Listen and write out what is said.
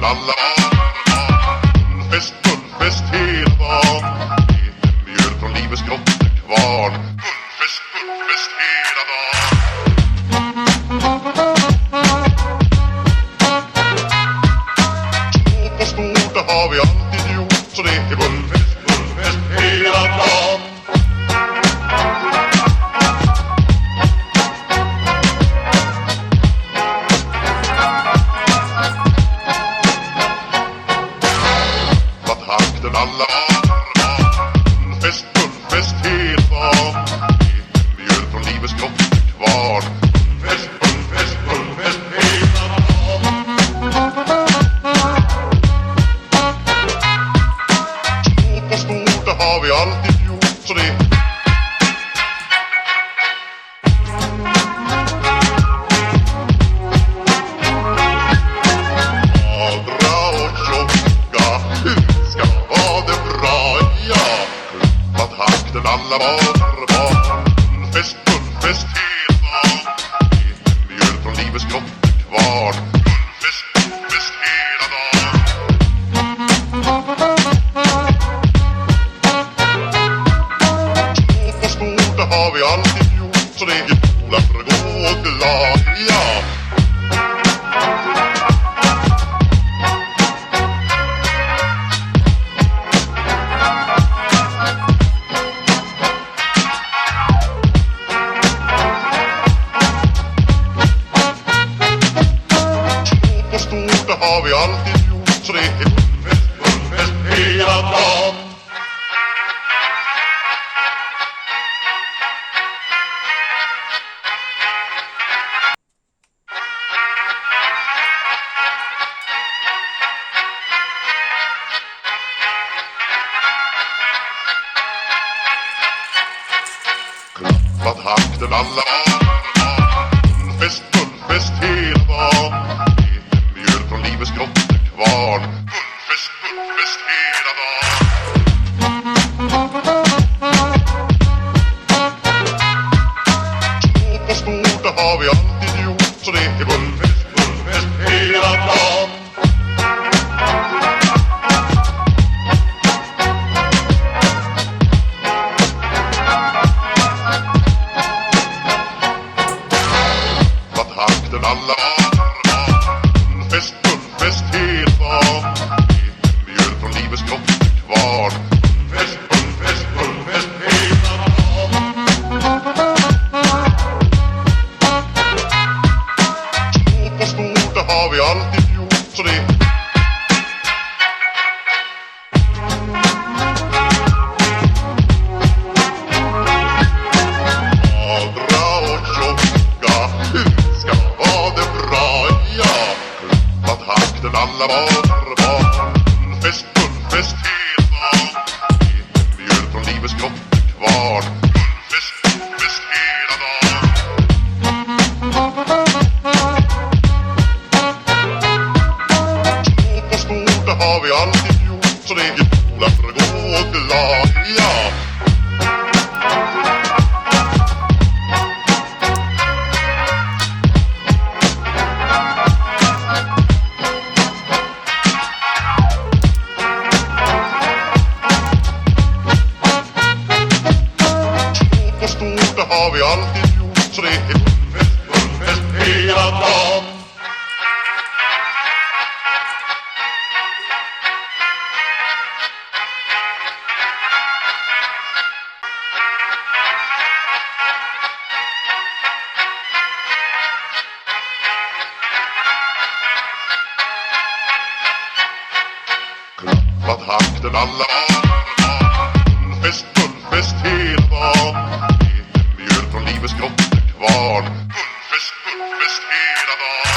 alla barn. Fest hela dagen. Mjöl från livets grottekvarn. Fest hela dagen. Stort, det har vi alltid gjort. Så det är fest hela dagen. Takten alla barn. Fest hela dagen. Mjöl från livets grottekvarn. Fest hela dagen. Stort, det har vi alltid gjort. Så det takten alla barn. Fest hela dagen. Mjöl från livets grottekvarn. Fest hela dagen. Stort, det har vi alltid gjort. Så det är goda för att gå glad, ja. Det har vi alltid gjort, så det är fest hela dagen. Klappa takten alla barn. Fest hela dagen. Mjöl från livets grottekvarn. Fest hela dagen. Stort, det har vi alltid gjort. Så det är fest hela dagen. Takten alla barn. Fest hela dagen. Mjöl från livets grottekvarn. Fest hela dagen. Stort, det har vi alltid gjort. Så det Adra och tjocka ska ha det bra, ja. Klappa takten alla barn. Fest hela dagen. Mjöl från livets grottekvarn. Fest hela dagen. Stort, det har vi alltid gjort. Så det är goda för att gå glad, ja. Stort, det har vi alltid gjort. Så det är fest hela dagen. Klappa takten alla barn. Fest hela dagen. Mjöl från livets grottekvarn. Fest hela dagen.